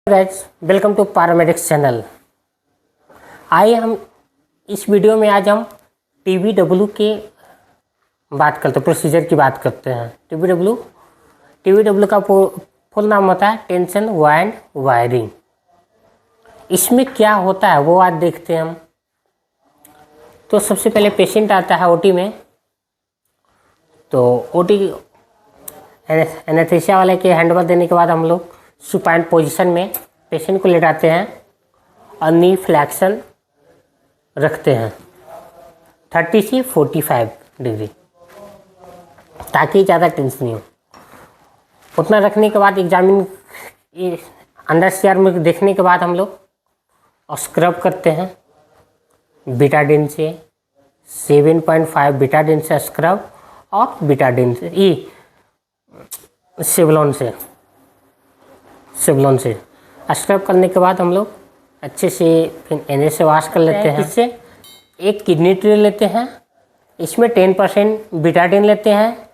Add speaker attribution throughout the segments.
Speaker 1: Guys, welcome to paramedics channel. आइए हम इस वीडियो में आज हम TBW के बात करते हैं, प्रोसीजर की बात करते हैं। TBW का फुल नाम होता है टेंशन वाइंड वायरिंग। इसमें क्या होता है वो आज देखते हैं हम। तो सबसे पहले पेशेंट आता है OT में, तो OT एनेस्थीसिया वाले के हैंडओवर देने के बाद हम लोग सुपाइन पोजीशन में पेशेंट को लेटाते हैं और नी फ्लैक्शन रखते हैं 30 से 45 डिग्री, ताकि ज़्यादा टेंशन नहीं हो। उतना रखने के बाद एग्जामिन अंडर सीआर में देखने के बाद हम लोग स्क्रब करते हैं बीटाडिन से 7.5 बीटाडिन से स्क्रब और बीटाडिन से सेवलॉन से स्क्रब करने के बाद हम लोग अच्छे से फिर NA से वॉश कर लेते हैं। इससे एक किडनी ट्री लेते हैं, इसमें 10% बीटाडिन लेते हैं,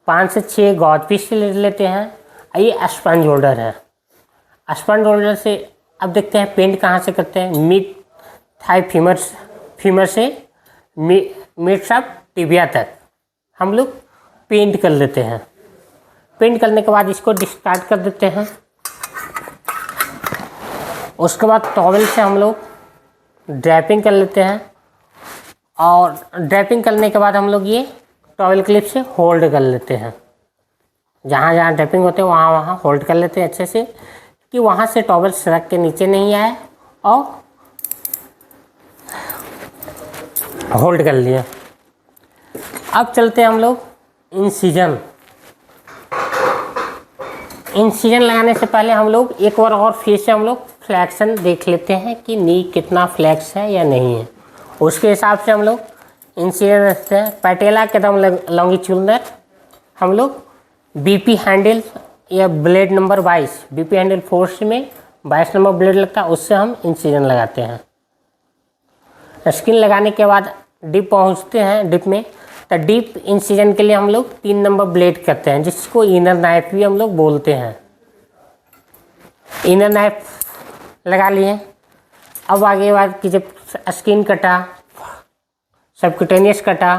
Speaker 1: 5 से 6 गॉज पीस लेते हैं। ये स्पंज होल्डर है। स्पंज होल्डर से अब देखते हैं पेंट कहाँ से करते हैं। मिड थाई फीमर से मिड सब टिबिया तक हम लोग पेंट कर लेते हैं। पेंट करने के बाद इसको डिस्कार्ड कर देते हैं। उसके बाद टॉवेल से हम लोग ड्रैपिंग कर लेते हैं और ड्रैपिंग करने के बाद हम लोग ये टॉवेल क्लिप से होल्ड कर लेते हैं। जहाँ जहाँ ड्रैपिंग होते हैं वहाँ वहाँ होल्ड कर लेते हैं अच्छे से, कि वहाँ से टॉवेल सड़क के नीचे नहीं आए, और होल्ड कर लिए। अब चलते हैं हम लोग इंसिजन लगाने से पहले हम लोग एक बार और फिर से हम लोग फ्लैक्शन देख लेते हैं कि नी कितना फ्लैक्स है या नहीं है। उसके हिसाब से हम लोग इंसिजन रखते हैं। पैटेला के दम लॉन्गिट्यूडनल हम लोग BP हैंडल या blade number 22 BP handle force में 22 नंबर ब्लेड लगता है, उससे हम इंसिजन लगाते हैं। स्किन लगाने के बाद डिप पहुँचते हैं। डिप में तो डीप इंसिजन के लिए हम लोग 3 नंबर ब्लेड करते हैं, जिसको इनर नाइफ भी हम लोग बोलते हैं। इनर नाइफ लगा लिए। अब आगे बात की, जब स्किन कटा, सबक्यूटेनियस कटा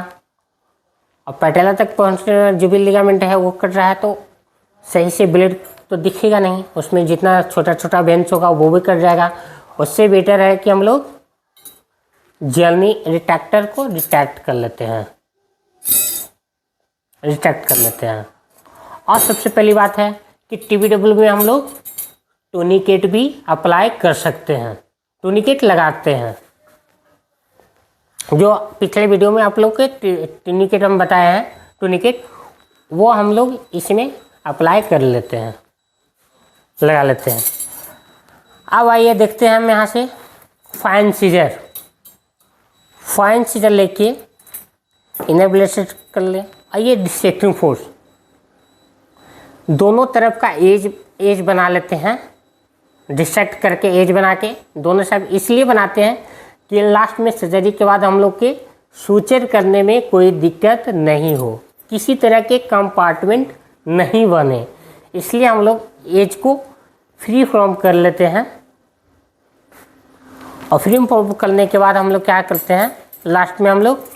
Speaker 1: और पैटेला तक पहुंचने जो भी लिगामेंट है वो कट रहा है, तो सही से ब्लेड तो दिखेगा नहीं, उसमें जितना छोटा छोटा बेंच होगा वो भी कट जाएगा। उससे बेटर है कि हम लोग जर्नी रिट्रैक्टर को रिट्रैक्ट कर लेते हैं। और सबसे पहली बात है कि TBW में हम लोग टूनिकेट भी अप्लाई कर सकते हैं, टूनिकेट लगाते हैं। जो पिछले वीडियो में आप लोग के टूनिकेट हम बताए हैं, टूनिकेट वो हम लोग इसमें अप्लाई कर लेते हैं, लगा लेते हैं। अब आइए देखते हैं हम यहाँ से फाइन सीजर लेके इनर ब्लेड से कर ले। आइए डिसेक्टिंग फोर्स दोनों तरफ का एज बना लेते हैं। डिसेक्ट करके एज बना के दोनों साइड इसलिए बनाते हैं कि लास्ट में सर्जरी के बाद हम लोग के सूचर करने में कोई दिक्कत नहीं हो, किसी तरह के कंपार्टमेंट नहीं बने, इसलिए हम लोग एज को फ्री फॉर्म कर लेते हैं। और फ्री फॉर्म करने के बाद हम लोग क्या करते हैं, लास्ट में हम लोग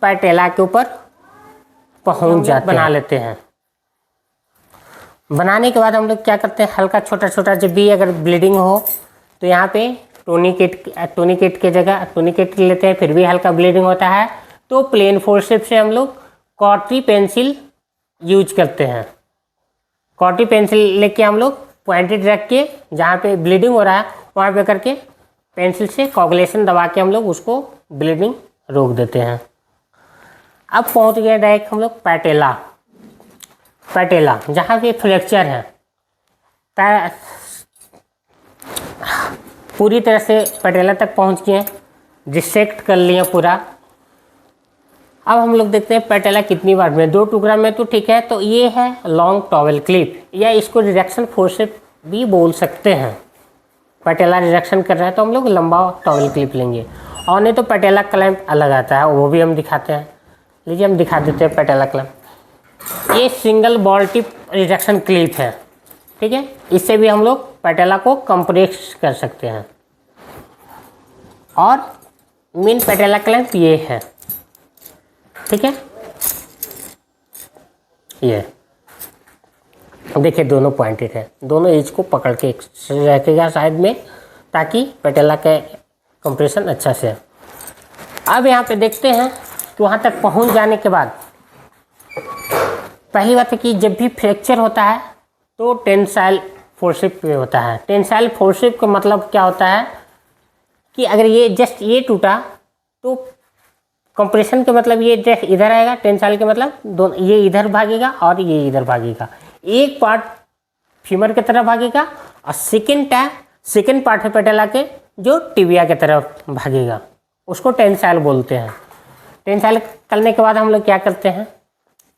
Speaker 1: पैटेला के ऊपर पहुंच जाते बना लेते हैं। बनाने के बाद हम लोग क्या करते हैं, हल्का छोटा छोटा जब भी अगर ब्लीडिंग हो तो यहाँ पे टूनिकेट के जगह टूनिकेट लेते हैं, फिर भी हल्का ब्लीडिंग होता है तो प्लेन फोर्सेप्स से हम लोग कॉटरी पेंसिल यूज करते हैं। कॉटरी पेंसिल लेके हम लोग पॉइंटेड रख के जहाँ पे ब्लीडिंग हो रहा है वहाँ पे करके पेंसिल से कोगुलेशन दबा के हम लोग उसको ब्लीडिंग रोक देते हैं। अब पहुँच गए डायरेक्ट हम लोग पैटेला जहाँ पे फ्रैक्चर है, पूरी तरह से पैटेला तक पहुँच गए, डिसेक्ट कर लिए पूरा। अब हम लोग देखते हैं पैटेला कितनी बार में, 2 टुकड़ा में तो ठीक है। तो ये है लॉन्ग टॉवेल क्लिप, या इसको रिडक्शन फोर्सेप्स भी बोल सकते हैं। पैटेला रिडक्शन कर रहा है तो हम लोग लंबा टॉवेल क्लिप लेंगे, और नहीं तो पैटेला क्लैंप अलग आता है, वो भी हम दिखाते हैं। लीजिए हम दिखा देते हैं पैटेला क्लैंप। ये single ball tip reduction clip है, ठीक है। इससे भी हम लोग पैटेला को कंप्रेस कर सकते हैं। और मेन पैटेला क्लैंप ये है, ठीक है। ये देखिए दोनों पॉइंटेड है, दोनों एज को पकड़ के रखेगा साइड में ताकि पैटेला का कंप्रेशन अच्छा से। अब यहाँ पे देखते हैं कि वहाँ तक पहुँच जाने के बाद पहली बात है कि जब भी फ्रैक्चर होता है तो टेंसाइल फोर्सेप पे होता है। टेंसाइल फोर्सेप का मतलब क्या होता है कि अगर ये जस्ट ये टूटा तो कंप्रेशन के मतलब ये जस्ट इधर आएगा, टेंसाइल के मतलब दोनों ये इधर भागेगा और ये इधर भागेगा। एक पार्ट फीमर की तरफ भागेगा और सेकेंड पार्ट है पैटेला के जो टिबिया की तरफ भागेगा, उसको टेंसाइल बोलते हैं। टेंसाइल करने के बाद हम लोग क्या करते हैं,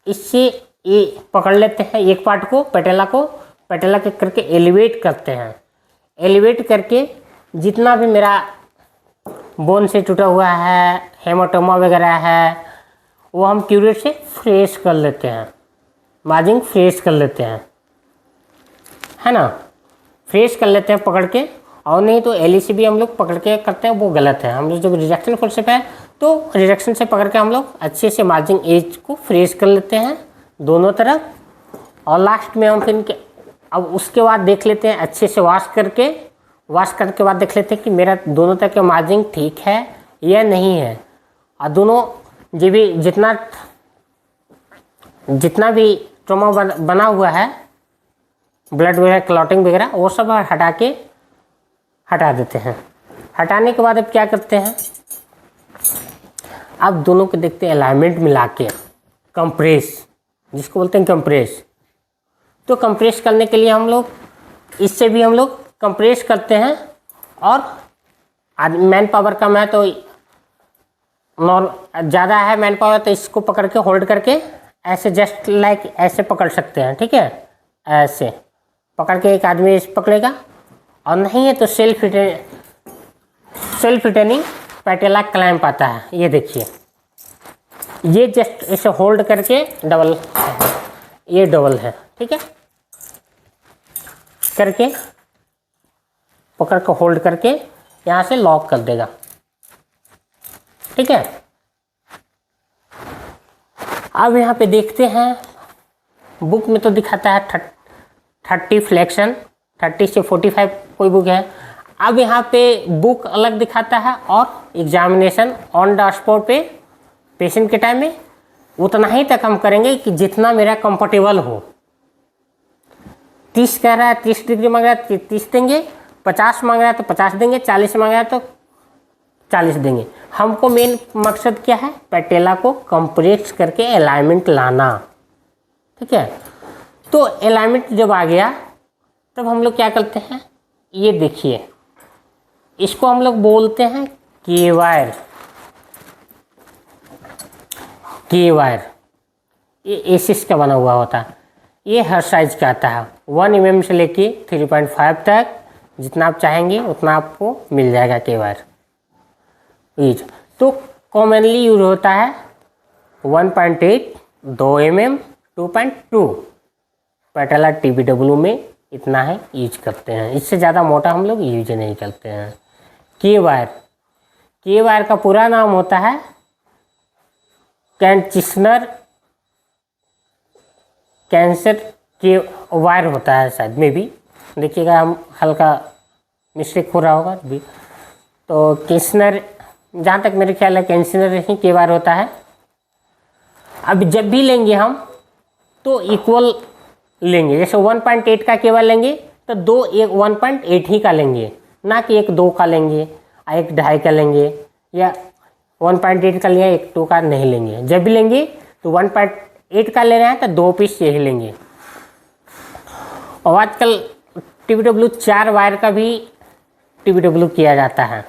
Speaker 1: इससे ये पकड़ लेते हैं एक पार्ट को, पैटेला के करके एलिवेट करते हैं। एलिवेट करके जितना भी मेरा बोन से टूटा हुआ है, हेमाटोमा वगैरह है, वो हम क्यूरेट से फ्रेश कर लेते हैं, मार्जिंग फ्रेश कर लेते हैं, है ना, फ्रेश कर लेते हैं पकड़ के। और नहीं तो एलईसी भी हम लोग पकड़ के करते हैं, वो गलत है। हम लोग जब रिडक्शन फोर्सेप है तो रिडक्शन से पकड़ के हम लोग अच्छे से मार्जिंग एज को फ्रेश कर लेते हैं दोनों तरफ। और लास्ट में हम फिर अब उसके बाद देख लेते हैं अच्छे से वॉश करके बाद देख लेते हैं कि मेरा दोनों तरह का मार्जिंग ठीक है या नहीं है। और दोनों जो भी जितना भी ट्रॉमा बना हुआ है, ब्लड वगैरह क्लॉटिंग वगैरह, वो सब हटा देते हैं। हटाने के बाद अब क्या करते हैं, अब दोनों को देखते हैं अलाइनमेंट मिला के कंप्रेस, जिसको बोलते हैं कंप्रेस। तो कंप्रेस करने के लिए हम लोग इससे भी हम लोग कंप्रेस करते हैं। और मैन पावर कम है तो ज़्यादा है मैन पावर तो इसको पकड़ के होल्ड करके ऐसे जस्ट लाइक ऐसे पकड़ सकते हैं, ठीक है। ऐसे पकड़ के एक आदमी इसे पकड़ेगा, और नहीं है तो सेल्फ रिटर्निंग पैटेला क्लैंप आता है। ये देखिए, ये जस्ट इसे होल्ड करके डबल है, ये डबल है, ठीक है। करके पकड़ के होल्ड करके यहाँ से लॉक कर देगा, ठीक है। अब यहाँ पे देखते हैं, बुक में तो दिखाता है 30 फ्लेक्शन, 30 से 45 कोई बुक है। अब यहाँ पे बुक अलग दिखाता है और एग्जामिनेशन ऑन द स्पॉट पे पेशेंट के टाइम में उतना ही तक हम करेंगे कि जितना मेरा कंफर्टेबल हो। 30 कह रहा है, 30 डिग्री मांग रहा है 30 देंगे, 50 मांग रहा है तो 50 देंगे, 40 मांग रहा है तो 40 देंगे। हमको मेन मकसद क्या है, पैटेला को कंप्रेस करके अलाइनमेंट लाना, ठीक है। तो अलाइनमेंट जब आ गया तब हम लोग क्या करते हैं, ये देखिए, इसको हम लोग बोलते हैं के वायर। ये एसिस का बना हुआ होता है। ये हर साइज का आता है, 1 mm से लेके 3.5 तक, जितना आप चाहेंगे उतना आपको मिल जाएगा के वायर यूज। तो कॉमनली यूज होता है 1.8, 2 mm, 2.2। पैटेला TBW में इतना है यूज करते हैं, इससे ज़्यादा मोटा हम लोग यूज नहीं करते हैं। के वायर का पूरा नाम होता है कैंचिस्नर कैंसर के वायर होता है शायद में भी, देखिएगा हम हल्का मिस्टेक हो रहा होगा भी। तो कैंसनर, जहाँ तक मेरे ख्याल है कैंसनर ही के वायर होता है। अब जब भी लेंगे हम तो इक्वल लेंगे, जैसे 1.8 का केबल लेंगे तो 1.8 ही का लेंगे, ना कि 2 का लेंगे, 1.5 का लेंगे, या 1.8 का लिया 2 का नहीं लेंगे। जब भी लेंगे तो 1.8 का ले रहे हैं तो 2 पीस यही लेंगे। और आजकल TBW 4 वायर का भी TBW किया जाता है,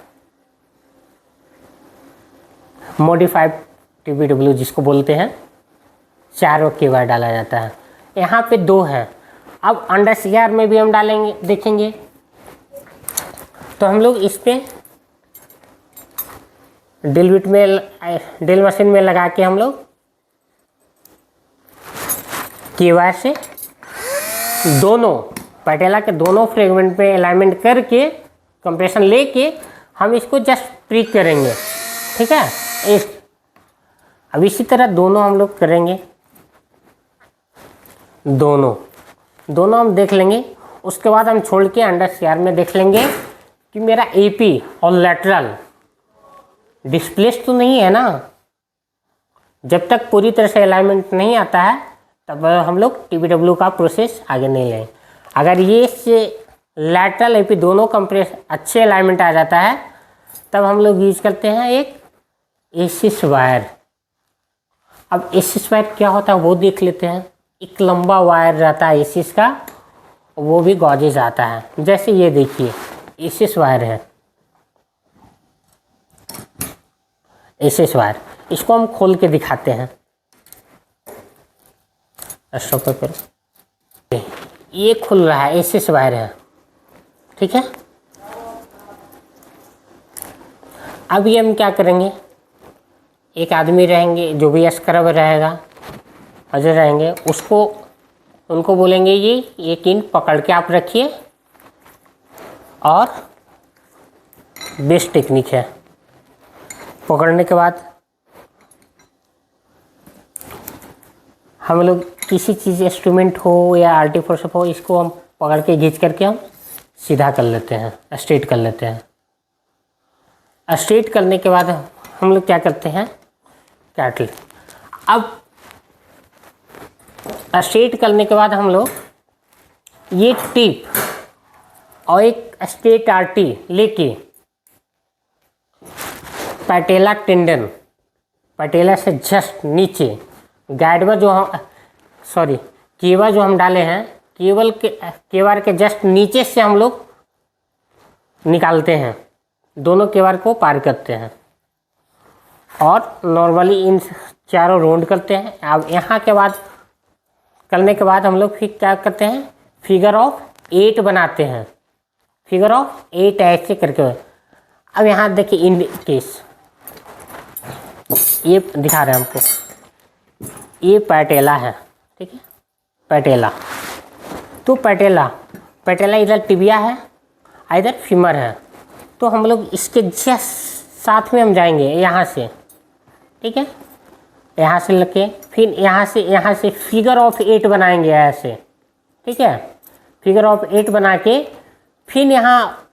Speaker 1: मॉडिफाइड TBW जिसको बोलते हैं, 4 के वायर डाला जाता है। यहाँ पे 2 है। अब अंडर CR में भी हम डालेंगे, देखेंगे तो हम लोग इस पे ड्रिल मशीन में लगा के हम लोग के वायर से दोनों पैटेला के दोनों फ्रेगमेंट में अलाइनमेंट करके कंप्रेशन लेके हम इसको जस्ट प्रिक करेंगे, ठीक है। अब इसी तरह दोनों हम लोग करेंगे, दोनों हम देख लेंगे। उसके बाद हम छोड़ के अंडर शेयर में देख लेंगे कि मेरा एपी और लैटरल डिस्प्लेस तो नहीं है ना। जब तक पूरी तरह से अलाइनमेंट नहीं आता है तब हम लोग TBW का प्रोसेस आगे नहीं लेंगे। अगर ये से लैटरल एपी दोनों कंप्रेस अच्छे अलाइनमेंट आ जाता है तब हम लोग यूज करते हैं एक एसिस वायर। अब एसिस वायर क्या होता है वो देख लेते हैं। एक लंबा वायर रहता है एसिस का, वो भी गॉजेज आता है। जैसे ये देखिए एसिस वायर है, एसिस वायर, इसको हम खोल के दिखाते हैं। स्टॉप करो, ये खुल रहा है, एसिस वायर है, ठीक है। अब ये हम क्या करेंगे, एक आदमी रहेंगे जो भी स्क्रब रहेगा, अजय रहेंगे, उसको उनको बोलेंगे ये किन पकड़ के आप रखिए और बेस्ट टेक्निक है। पकड़ने के बाद हम लोग किसी चीज़ इंस्ट्रूमेंट हो या आर्टिफिशियल हो, इसको हम पकड़ के घींच करके हम सीधा कर लेते हैं, स्ट्रेट कर लेते हैं। स्ट्रेट करने के बाद हम लोग क्या करते हैं, काट ले। अब स्ट्रेट करने के बाद हम लोग ये टिप और एक स्ट्रेट आर्टी लेके पैटेला टेंडन, पैटेला से जस्ट नीचे गाइड में जो हम केवा जो हम डाले हैं, केवार के जस्ट नीचे से हम लोग निकालते हैं, दोनों केवार को पार करते हैं और नॉर्मली इन चारों राउंड करते हैं। अब यहाँ के बाद करने के बाद हम लोग फिर क्या करते हैं, फिगर ऑफ 8 बनाते हैं, फिगर ऑफ 8 ऐसे करके। अब यहाँ देखिए इन केस ये दिखा रहे हैं हमको, ये पैटेला है, ठीक है, पैटेला। तो पैटेला इधर टिबिया है, इधर फीमर है। तो हम लोग इसके जस्ट साथ में हम जाएंगे यहाँ से, ठीक है, यहाँ से लेके फिर यहाँ से फिगर ऑफ 8 बनाएंगे ऐसे, ठीक है। फिगर ऑफ 8 बना के फिर यहाँ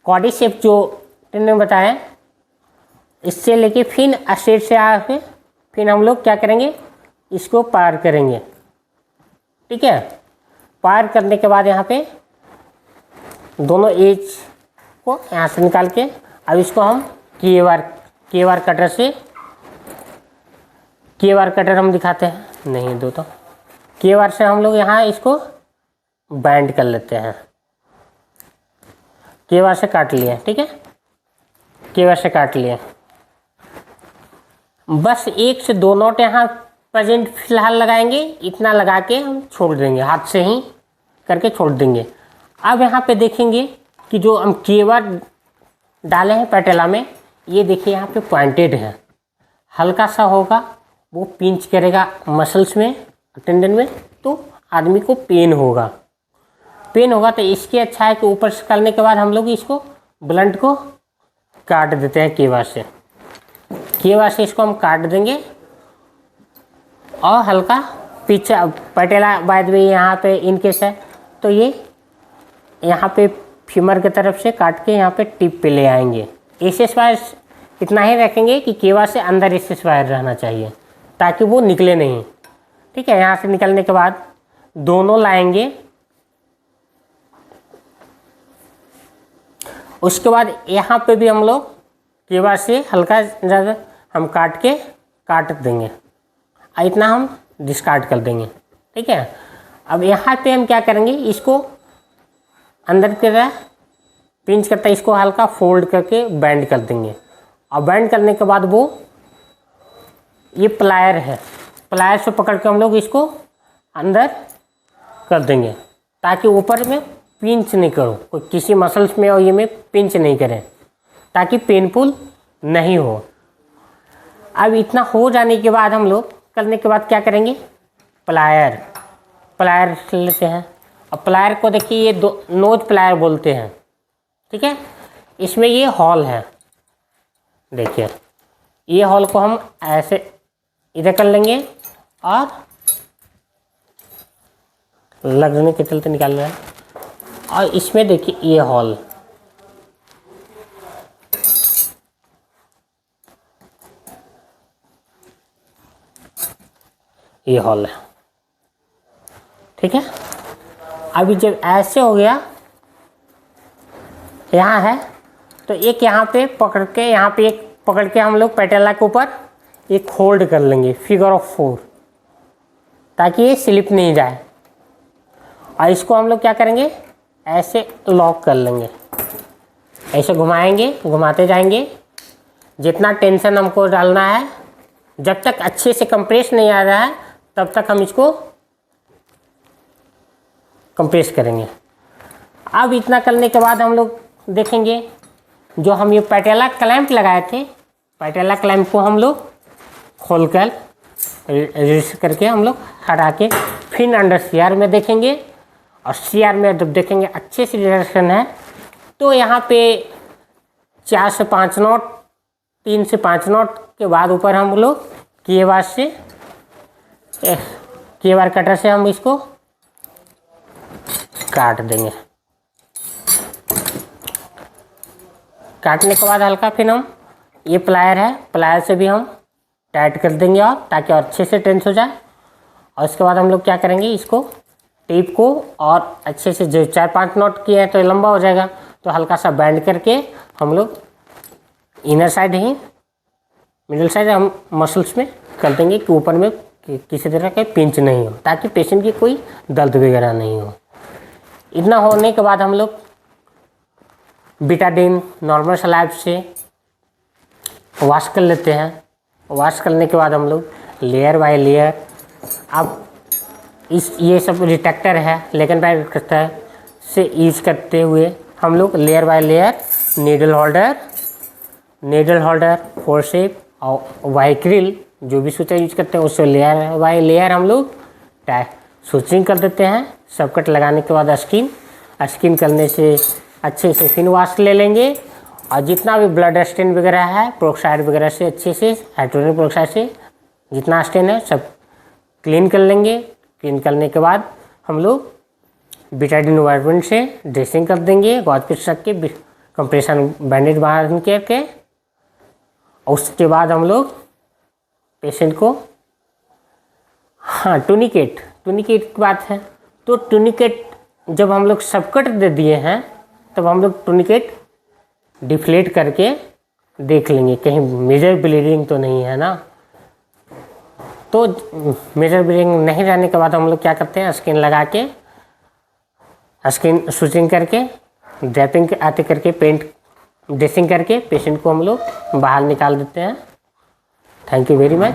Speaker 1: कॉर्डिसेप जो मैंने बताया, इससे लेके फिर स्ट्रेट से आके फिर हम लोग क्या करेंगे, इसको पार करेंगे, ठीक है। पार करने के बाद यहाँ पे दोनों एज को यहाँ से निकाल के अब इसको हम केवार कटर से, केवार कटर हम दिखाते हैं, नहीं दो तो केवार से हम लोग यहाँ इसको बैंड कर लेते हैं, केवार से काट लिए, ठीक है, केवार से काट लिए। बस 1 से 2 नोट यहाँ प्रेजेंट फिलहाल लगाएंगे, इतना लगा के हम छोड़ देंगे, हाथ से ही करके छोड़ देंगे। अब यहाँ पे देखेंगे कि जो हम केवार डाले हैं पैटेला में, ये देखिए यहाँ पे पॉइंटेड है, हल्का सा होगा, वो पिंच करेगा मसल्स में, टेंडन में, तो आदमी को पेन होगा। तो इसके अच्छा है कि ऊपर से करने के बाद हम लोग इसको ब्लंट को काट देते हैं केवार से इसको हम काट देंगे और हल्का पीछे पैटेला बाय द वे यहाँ पे इनकेस है तो ये यहाँ पे फीमर की तरफ से काट के यहाँ पे टिप पे ले आएंगे। एसेस वायर इतना ही रखेंगे कि केवा से अंदर एसेस वायर रहना चाहिए ताकि वो निकले नहीं, ठीक है। यहाँ से निकलने के बाद दोनों लाएंगे, उसके बाद यहाँ पे भी हम लोग केवा से हल्का ज़्यादा हम काट देंगे, इतना हम डिस्कार्ड कर देंगे, ठीक है। अब यहाँ पे हम क्या करेंगे, इसको अंदर की तरह पिंच करता है, इसको हल्का फोल्ड करके बैंड कर देंगे। और बैंड करने के बाद वो ये प्लायर है, प्लायर से पकड़ के हम लोग इसको अंदर कर देंगे ताकि ऊपर में पिंच नहीं करो, कोई किसी मसल्स में और ये में पिंच नहीं करें ताकि पेनफुल नहीं हो। अब इतना हो जाने के बाद हम लोग करने के बाद क्या करेंगे, प्लायर लेते हैं अब प्लायर को देखिए ये दो नोज प्लायर बोलते हैं, ठीक है। इसमें ये हॉल है, देखिए ये हॉल को हम ऐसे इधर कर लेंगे और लगने के चलते निकाल रहे हैं। और इसमें देखिए ये हॉल, ये हॉल है, ठीक है। अभी जब ऐसे हो गया, यहाँ है तो एक यहाँ पे पकड़ के, यहाँ पे एक पकड़ के हम लोग पेटेला के ऊपर एक होल्ड कर लेंगे फिगर ऑफ 4, ताकि ये स्लिप नहीं जाए। और इसको हम लोग क्या करेंगे, ऐसे लॉक कर लेंगे, ऐसे घुमाएंगे, घुमाते जाएंगे। जितना टेंशन हमको डालना है, जब तक अच्छे से कंप्रेस नहीं आ रहा है तब तक हम इसको कंप्रेस करेंगे। अब इतना करने के बाद हम लोग देखेंगे, जो हम ये पेटेला क्लैंप लगाए थे, पेटेला क्लैंप को हम लोग खोल कर रिलीज करके हम लोग हटा के फिर अंडर CR में देखेंगे। और CR में जब देखेंगे अच्छे से डायरेक्शन है, तो यहाँ पे 4 से 5 नॉट, 3 से 5 नॉट के बाद ऊपर हम लोग केवार कटर से हम इसको काट देंगे। काटने के बाद हल्का फिर हम ये प्लायर है, प्लायर से भी हम टाइट कर देंगे और ताकि और अच्छे से टेंस हो जाए। और उसके बाद हम लोग क्या करेंगे, इसको टेप को और अच्छे से, जो 4-5 नॉट किया है तो लंबा हो जाएगा, तो हल्का सा बैंड करके हम लोग इनर साइड ही, मिडिल साइड हम मसल्स में कर देंगे कि ऊपर में किसी तरह का पिंच नहीं हो, ताकि पेशेंट की कोई दर्द वगैरह नहीं हो। इतना होने के बाद हम लोग बीटाडीन नॉर्मल सलाइव से वॉश कर लेते हैं। वॉश करने के बाद हम लोग लेयर बाय लेयर, अब ये सब डिटेक्टर है, लेकिन बाय करता है से यूज करते हुए हम लोग layer by layer needle holder, forceps और वाइक्रिल, जो भी सूचना यूज करते हैं उससे लेयर बाय लेयर हम लोग सूचिंग कर देते हैं। सब कट लगाने के बाद स्किन करने से अच्छे से फिन वाश ले लेंगे। और जितना भी ब्लड स्टेन वगैरह है, प्रोक्साइड वगैरह से अच्छे से, हाइड्रोजन प्रोक्साइड से जितना स्टेन है सब क्लीन कर लेंगे। क्लीन करने के बाद हम लोग बीटाडीन वाइटमेंट से ड्रेसिंग कर देंगे, गॉज पिच रख के कंप्रेशन बैंडेज बांध करके। उसके बाद हम लोग पेशेंट को, हाँ टूनिकेट की बात है, तो टूनिकेट जब हम लोग सबकट दे दिए हैं तब हम लोग टूनिकेट डिफ्लेट करके देख लेंगे कहीं मेजर ब्लीडिंग तो नहीं है ना। तो मेजर ब्लीडिंग नहीं रहने के बाद हम लोग क्या करते हैं, स्किन लगा के, स्किन सूचिंग करके, ड्रैपिंग आते करके, पेंट ड्रेसिंग करके पेशेंट को हम लोग बाहर निकाल देते हैं। Thank you very much.